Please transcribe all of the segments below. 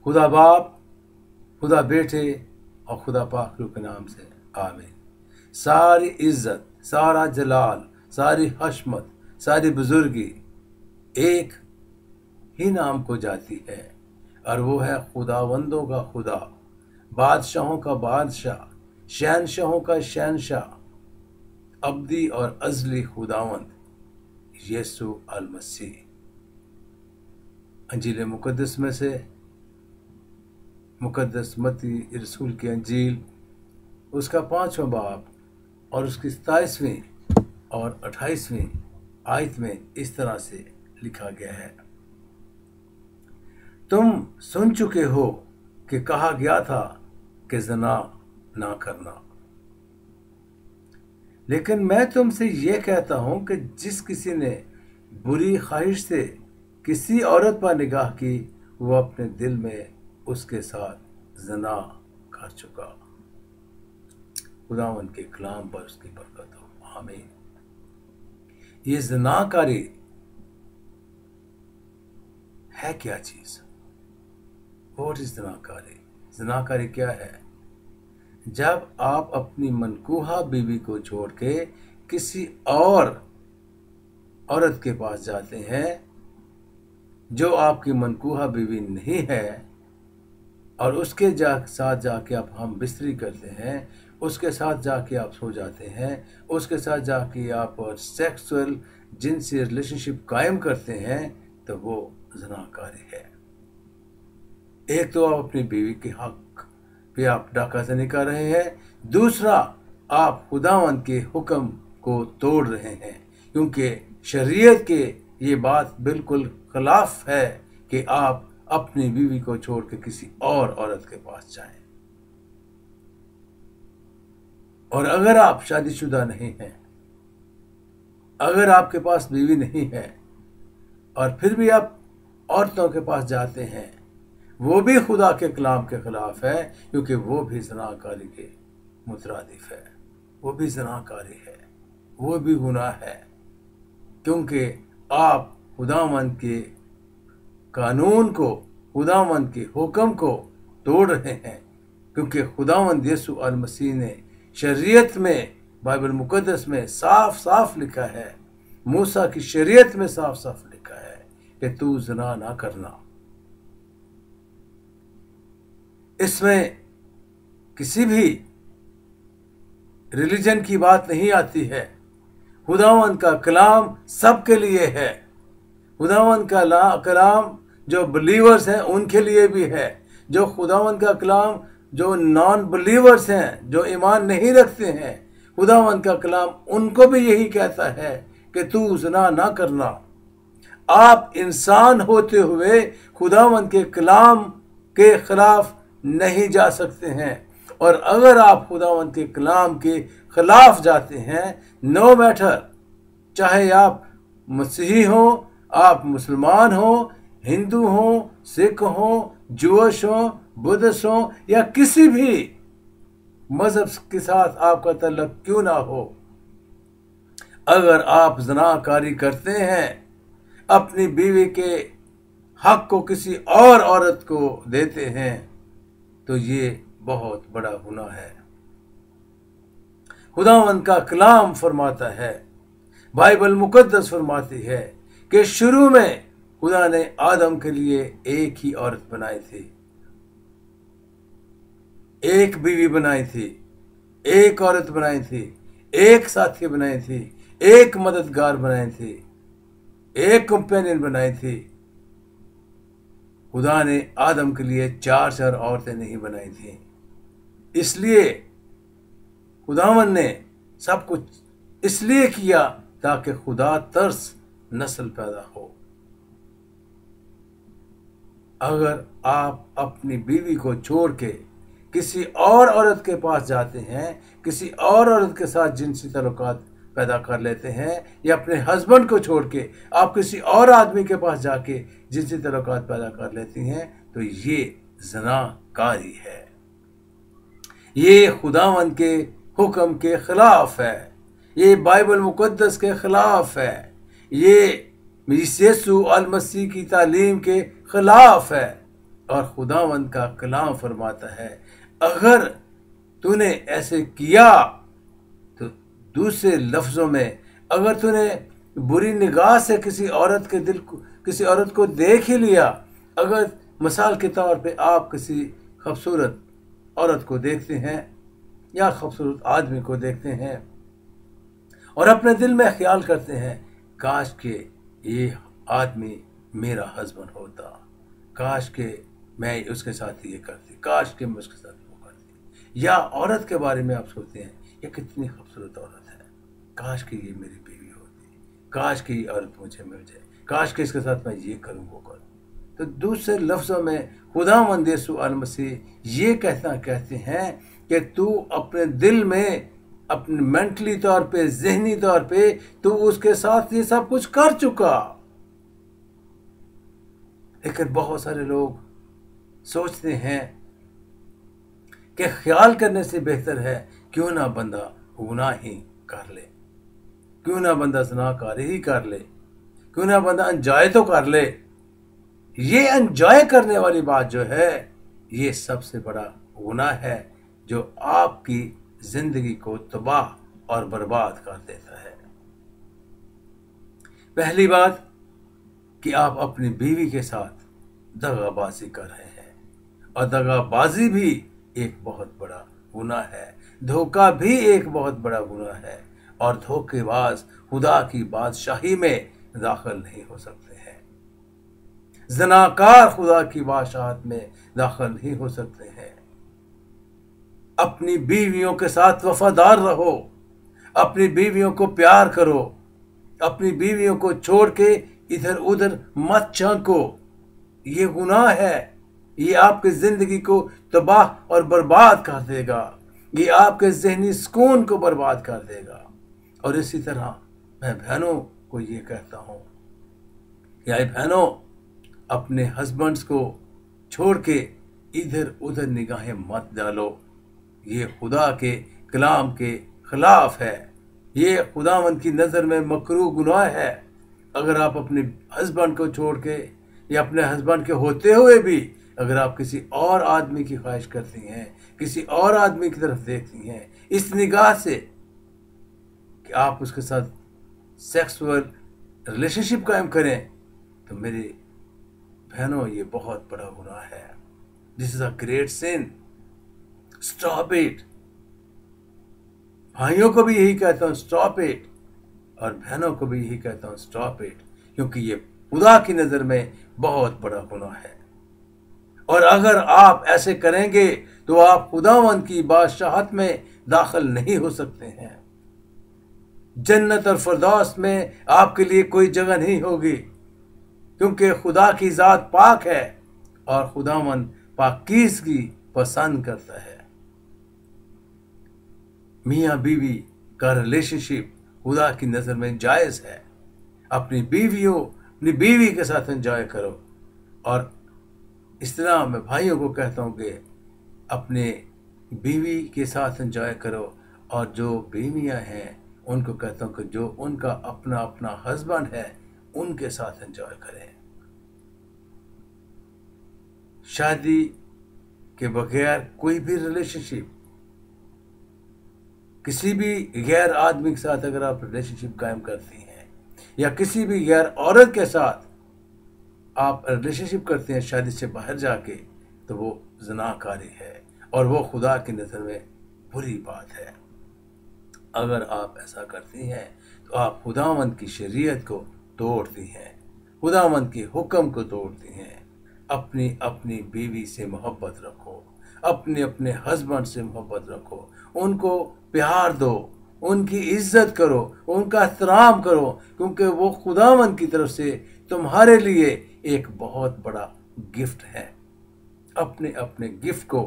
खुदा बाप, खुदा बेटे और खुदा पाक रूह के नाम से आमीन। सारी इज्जत, सारा जलाल, सारी हशमत, सारी बुजुर्गी एक ही नाम को जाती है, और वो है खुदावंदों का खुदा, बादशाहों का बादशाह, शहनशाहों का शहनशाह, अब्दी और अजली खुदावंद यीशु अल मसीह। अंजील मुकद्दस में से मुकद्दस मत्ती रसूल की अंजील, उसका 5वां बाब और उसकी 27वीं और 28वीं आयत में इस तरह से लिखा गया है, तुम सुन चुके हो कि कहा गया था कि ज़िना ना करना, लेकिन मैं तुमसे ये कहता हूं कि जिस किसी ने बुरी ख्वाहिश से किसी औरत पर निगाह की, वो अपने दिल में उसके साथ ज़िना कर चुका। खुदावंद के कलाम पर उसकी बरकत हो, आमीन। ये ज़िनाकारी है क्या चीज? What is ज़िनाकारी? ज़िनाकारी क्या है? जब आप अपनी मनकूहा बीवी को छोड़ के किसी और औरत के पास जाते हैं जो आपकी मनकूहा बीवी नहीं है, और उसके साथ जाके आप हम बिस्तरी करते हैं, उसके साथ जाके आप सो जाते हैं, उसके साथ जाके आप सेक्सुअल जिनसी रिलेशनशिप कायम करते हैं, तो वो ज़िनाकारी है। एक तो आप अपनी बीवी के हक पे आप डाकाज़नी कर रहे हैं, दूसरा आप खुदावंद के हुक्म को तोड़ रहे हैं, क्योंकि शरीयत के ये बात बिल्कुल खिलाफ है कि आप अपनी बीवी को छोड़ के किसी और औरत के पास जाएं। और अगर आप शादीशुदा नहीं हैं, अगर आपके पास बीवी नहीं है और फिर भी आप औरतों के पास जाते हैं, वो भी खुदा के कलाम के खिलाफ है, क्योंकि वो भी ज़िनाकारी के मुतरादिफ है, वो भी ज़िनाकारी है, वो भी गुनाह है, क्योंकि आप खुदावंद के कानून को, खुदावंद के हुक्म को तोड़ रहे हैं। क्योंकि खुदावंद यीशु अल मसीह ने शरीयत में, बाइबल मुकद्दस में साफ साफ लिखा है, मूसा की शरीयत में साफ साफ लिखा है कि तू ज़िना ना करना। इसमें किसी भी रिलीजन की बात नहीं आती है। खुदावंद का कलाम सबके लिए है। खुदावंद का कलाम जो बिलीवर्स हैं उनके लिए भी है, जो खुदावंद का कलाम जो नॉन बिलीवर्स हैं, जो ईमान नहीं रखते हैं, खुदावंद का कलाम उनको भी यही कहता है कि तू ज़िना ना करना। आप इंसान होते हुए खुदावंद के कलाम के खिलाफ नहीं जा सकते हैं, और अगर आप खुदावंद के कलाम के खिलाफ जाते हैं, नो मैटर, चाहे आप मसीही हो, आप मुसलमान हो, हिंदू हो, सिख हो, जूश हो, बुद्धिस्ट हो, या किसी भी मजहब के साथ आपका तल्लुक क्यों ना हो, अगर आप ज़िनाकारी करते हैं, अपनी बीवी के हक को किसी और औरत को देते हैं, तो ये बहुत बड़ा गुनाह है। खुदावंद का कलाम फरमाता है, बाइबल मुकद्दस फरमाती है कि शुरू में खुदा ने आदम के लिए एक ही औरत बनाई थी, एक बीवी बनाई थी, एक औरत बनाई थी, एक साथी बनाई थी, एक मददगार बनाई थी, एक कंपेनियन बनाई थी। खुदा ने आदम के लिए 4 औरतें नहीं बनाई थी। इसलिए खुदावन ने सब कुछ इसलिए किया ताकि खुदा तरस नस्ल पैदा हो। अगर आप अपनी बीवी को छोड़ के किसी और औरत के पास जाते हैं, किसी और औरत के साथ जिनसी ताल्लुकात पैदा कर लेते हैं, या अपने हस्बैंड को छोड़ के आप किसी और आदमी के पास जाके जिनसी ताल्लुकात पैदा कर लेती हैं, तो ये ज़िनाकारी है। ये खुदावंद के हुक्म के खिलाफ है, ये बाइबल मुकद्दस के खिलाफ है, ये यीशु अल मसीह की तालीम के खिलाफ है, اور खुदावंद का कलाम फरमाता है, अगर तूने ऐसे किया तो दूसरे लफ्ज़ों में, अगर तूने बुरी निगाह से किसी औरत को देख ही लिया, अगर मिसाल के तौर पे आप किसी खूबसूरत औरत को देखते हैं या खूबसूरत आदमी को देखते हैं और अपने दिल में ख्याल करते हैं, काश के ये आदमी मेरा हस्बैंड होता, काश के मैं उसके साथ ये करती, काश के मैं उसके साथ वो करती। या औरत के बारे में आप सोचते हैं, ये कितनी खूबसूरत औरत है, काश कि ये मेरी बीवी होती, काश कि ये औरत मुझे मिल जाए, काश कि इसके साथ मैं ये करूँ वो करूँ। तो दूसरे लफ्ज़ों में खुदावंद यीशु मसीह ये कहते हैं कि तू अपने दिल में, अपने मेंटली तौर पे, ज़हनी तौर पे तू उसके साथ ये सब कुछ कर चुका। लेकिन बहुत सारे लोग सोचते हैं कि ख्याल करने से बेहतर है क्यों ना बंदा गुनाह ही कर ले, क्यों ना बंदा ज़नाकारी ही कर ले, क्यों ना बंदा एंजॉय तो कर ले। ये एंजॉय करने वाली बात जो है, ये सबसे बड़ा गुनाह है जो आपकी जिंदगी को तबाह और बर्बाद कर देता है। पहली बात कि आप अपनी बीवी के साथ दगाबाजी कर रहे हैं, और दगाबाजी भी एक बहुत बड़ा गुनाह है, धोखा भी एक बहुत बड़ा गुनाह है, और धोखेबाज खुदा की बादशाही में दाखिल नहीं हो सकते हैं। ज़नाकार खुदा की बादशाहत में दाखिल नहीं हो सकते हैं। अपनी बीवियों के साथ वफादार रहो, अपनी बीवियों को प्यार करो, अपनी बीवियों को छोड़ के इधर उधर मत झांको। ये गुनाह है, ये आपकी जिंदगी को तबाह और बर्बाद कर देगा, ये आपके ज़हनी सुकून को बर्बाद कर देगा। और इसी तरह मैं बहनों को ये कहता हूँ, या बहनों, अपने हस्बैंड्स को छोड़ के इधर उधर निगाहें मत डालो। ये खुदा के कलाम के खिलाफ है, ये खुदावंद की नज़र में मकरूह गुनाह है। अगर आप अपने हस्बैंड को छोड़ के या अपने हस्बैंड के होते हुए भी अगर आप किसी और आदमी की ख्वाहिश करती हैं, किसी और आदमी की तरफ देखती हैं इस निगाह से कि आप उसके साथ सेक्सुअल रिलेशनशिप कायम करें, तो मेरे बहनों ये बहुत बड़ा गुनाह है। This is a great sin, stop it. भाइयों को भी यही कहता हूँ, स्टॉप इट, और बहनों को भी यही कहता हूँ, स्टॉप इट, क्योंकि ये खुदा की नज़र में बहुत बड़ा गुनाह है। और अगर आप ऐसे करेंगे तो आप खुदावंद की बादशाहत में दाखिल नहीं हो सकते हैं। जन्नत और फिरदौस में आपके लिए कोई जगह नहीं होगी, क्योंकि खुदा की ज़ात पाक है और खुदावंद पाकीज़गी पसंद करता है। मियाँ बीवी का रिलेशनशिप खुदा की नज़र में जायज़ है। अपनी बीवी के साथ एंजॉय करो। और इस तरह मैं भाइयों को कहता हूँ कि अपने बीवी के साथ एंजॉय करो, और जो बीवियाँ हैं उनको कहता हूँ कि जो उनका अपना अपना हस्बैंड है उनके साथ एंजॉय करें। शादी के बगैर कोई भी रिलेशनशिप, किसी भी गैर आदमी के साथ अगर आप रिलेशनशिप कायम करती हैं या किसी भी गैर औरत के साथ आप रिलेशनशिप करते हैं शादी से बाहर जाके, तो वो ज़नाकारी है और वो खुदा की नज़र में बुरी बात है। अगर आप ऐसा करती हैं तो आप खुदावंद की शरीयत को तोड़ती हैं, खुदावंद के हुक्म को तोड़ती हैं। अपनी अपनी बीवी से मोहब्बत रखो, अपने अपने हस्बैंड से मोहब्बत रखो, उनको प्यार दो, उनकी इज्जत करो, उनका एहतराम करो, क्योंकि वो खुदावंद की तरफ से तुम्हारे लिए एक बहुत बड़ा गिफ्ट है। अपने अपने गिफ्ट को,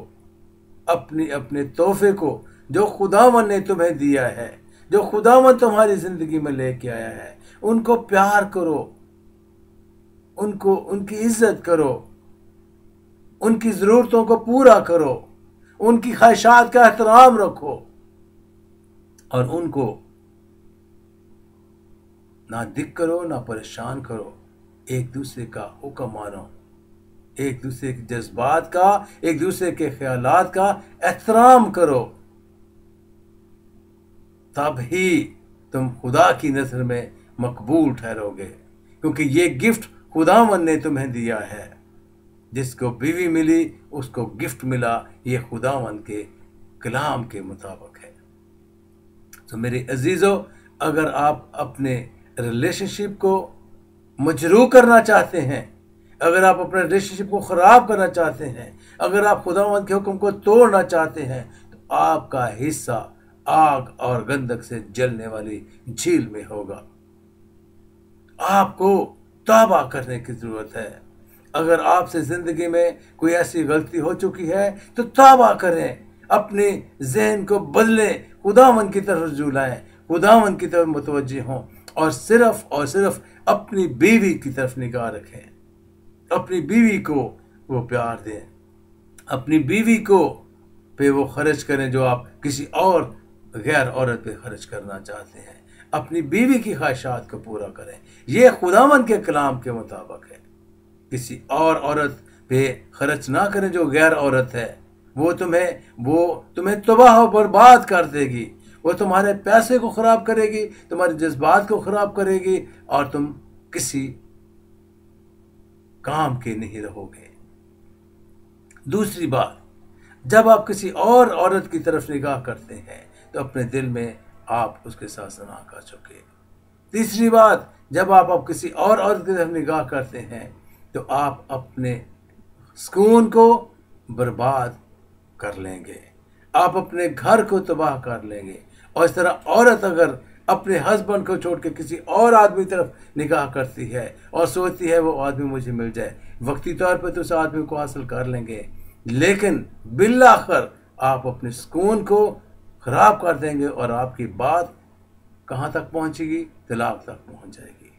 अपने अपने तोहफे को जो खुदावंद ने तुम्हें दिया है, जो खुदावंद तुम्हारी जिंदगी में लेके आया है, उनको प्यार करो, उनकी इज्जत करो, उनकी ज़रूरतों को पूरा करो, उनकी ख्वाहिशात का एहतराम रखो, और उनको ना दिक करो ना परेशान करो, एक दूसरे का हुक्म मानो। ایک دوسرے کے جذبات کا، ایک دوسرے کے خیالات کا احترام کرو، تب ہی تم خدا کی نظر میں مقبول ٹھہرو گے، کیونکہ یہ گفٹ خداوند نے تمہیں دیا ہے۔ جس کو بیوی ملی اس کو گفٹ ملا، یہ خداوند کے کلام کے مطابق ہے۔ تو میرے عزیزو، اگر آپ اپنے ریلیشن شپ کو مجروح کرنا چاہتے ہیں، اگر آپ اپنے ریلیشن شپ کو خراب کرنا چاہتے ہیں، اگر آپ خداوند کے حکم کو توڑنا چاہتے ہیں، تو آپ کا حصہ آگ اور گندک سے جلنے والی جھیل میں ہوگا۔ آپ کو توبہ کرنے کی ضرورت ہے۔ اگر آپ سے زندگی میں کوئی ایسی غلطی ہو چکی ہے تو توبہ کریں، اپنے ذہن کو بدلیں، خداوند کی طرف رجوع لائیں، خداوند کی طرف متوجہ ہوں، اور صرف اپنی بیوی کی طرف نگاہ رکھیں، اپنی بیوی کو وہ پیار دیں، اپنی بیوی کو پہ وہ خرچ کریں جو آپ کسی اور غیر عورت پہ خرچ کرنا چاہتے ہیں، اپنی بیوی کی خواہشات کو پورا کریں۔ یہ خداوند کے کلام کے مطابق ہے۔ کسی اور عورت پہ خرچ نہ کریں جو غیر عورت ہے، وہ تمہیں تباہ و برباد کر دے گی، وہ تمہارے پیسے کو خراب کرے گی، تمہارے جذبات کو خراب کرے گی، اور تم کسی کام کے نہیں رہو گے۔ دوسری بات، جب آپ کسی اور عورت کی طرف نگاہ کرتے ہیں تو اپنے دل میں آپ اس کے ساتھ زنا کر چکے۔ تیسری بات، جب آپ کسی اور عورت کی طرف نگاہ کرتے ہیں تو آپ اپنے سکون کو برباد کر لیں گے، آپ اپنے گھر کو تباہ کر لیں گے۔ اور اس طرح عورت اگر اپنے ہسبینڈ کو چھوڑ کے کسی اور آدمی طرف نگاہ کرتی ہے اور سوچتی ہے وہ آدمی مجھے مل جائے، وقتی طور پہ تو اس آدمی کو حاصل کر لیں گے، لیکن بالآخر آپ اپنے سکون کو خراب کر دیں گے، اور آپ کی بات کہاں تک پہنچے گی؟ طلاق تک پہنچ جائے گی۔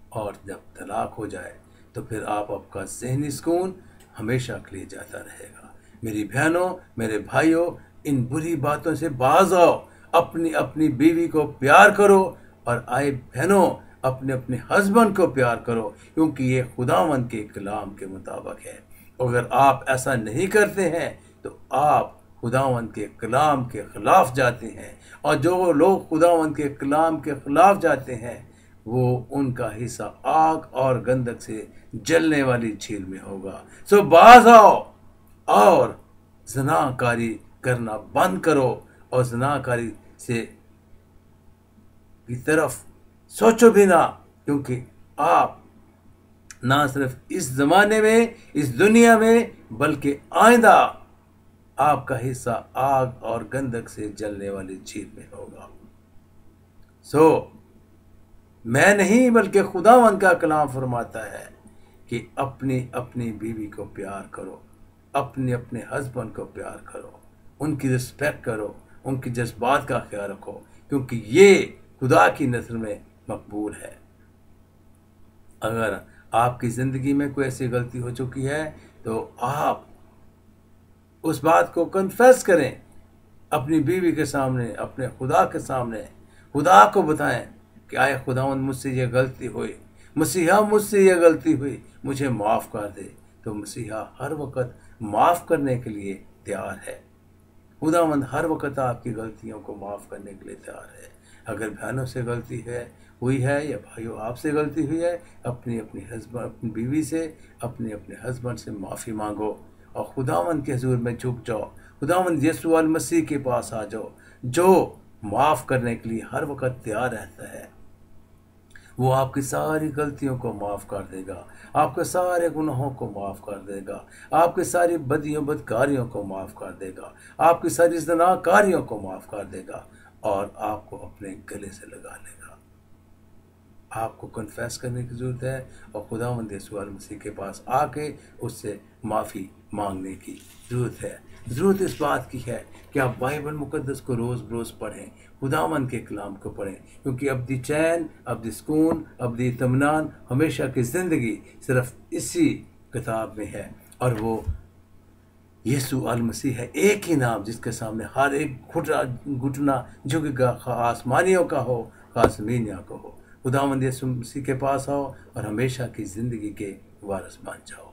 اور جب طلاق ہو جائے تو پھر آپ کا ذہنی سکون ہمیشہ کے لیے جاتا رہے گا۔ میری بہنوں، میرے بھائیوں، ان بری باتوں سے باز آؤ، اپنی بیوی کو پیار کرو، اور آئے بہنوں اپنے ہسبینڈ کو پیار کرو، کیونکہ یہ خداوند کے کلام کے مطابق ہے۔ اگر آپ ایسا نہیں کرتے ہیں تو آپ خداوند کے کلام کے خلاف جاتے ہیں، اور جو لوگ خداوند کے کلام کے خلاف جاتے ہیں وہ ان کا حصہ آگ اور گندک سے جلنے والی جھیل میں ہوگا۔ سو باز آؤ اور زناکاری کرنا بند کرو، اور زناکاری سے کی طرف سوچو بھی نہ، کیونکہ آپ نہ صرف اس زمانے میں، اس دنیا میں، بلکہ آئندہ آپ کا حصہ آگ اور گندک سے جلنے والی جھیل میں ہوگا۔ میں نہیں بلکہ خداوند کا کلام فرماتا ہے کہ اپنی بیوی کو پیار کرو، اپنے ہسبینڈ کو پیار کرو، ان کی رسپیکٹ کرو، ان کی جذبات کا خیال رکھو، کیونکہ یہ خدا کی نظر میں مقبول ہے۔ اگر آپ کی زندگی میں کوئی ایسی غلطی ہو چکی ہے تو آپ اس بات کو کنفیس کریں، اپنی بیوی کے سامنے، اپنے خدا کے سامنے، خدا کو بتائیں کہ آئے خداوند مجھ سے یہ غلطی ہوئی، مسیحا مجھ سے یہ غلطی ہوئی، مجھے معاف کر دے۔ تو مسیحا ہر وقت معاف کرنے کے لیے تیار ہے۔ خداوند ہر وقت آپ کی غلطیوں کو معاف کرنے کے لیے تیار ہے۔ اگر بہنوں سے غلطی ہوئی ہے یا بھائیوں آپ سے غلطی ہوئی ہے، اپنی بیوی سے، اپنے ہسبینڈ سے معافی مانگو، اور خداوند کے حضور میں جھک جاؤ، خداوند یسوع المسیح کے پاس آ جاؤ، جو معاف کرنے کے لیے ہر وقت تیار رہتا ہے۔ وہ آپ کی ساری غلطیوں کو معاف کر دے گا، آپ کے سارے گناہوں کو معاف کر دے گا، آپ کی ساری بدکاریوں کو معاف کر دے گا، آپ کی ساری زناکاریوں کو معاف کر دے گا، اور آپ کو اپنے گلے سے لگا لے گا۔ آپ کو کنفیس کرنے کی ضرورت ہے، اور خداوند یسوع المسیح کے پاس آ کے اس سے معافی مانگنے کی ضرورت ہے۔ ضرورت اس بات کی ہے کہ آپ بائبل مقدس کو روز بروز پڑھیں، خداوند کے کلام کو پڑھیں، کیونکہ ابدی چین، ابدی سکون، ابدی اطمینان، ہمیشہ کی زندگی صرف اسی کتاب میں ہے، اور وہ یسوع المسیح ہے، ایک ہی نام جس کے سامنے ہر ایک گھٹنا جھکے گا، خواہ آسمانیوں کا ہو، خواہ زمینیوں کا ہو۔ خداوند یسوع مسیح کے پاس آؤ اور ہمیشہ کی زندگی کے وارث بن جاؤ.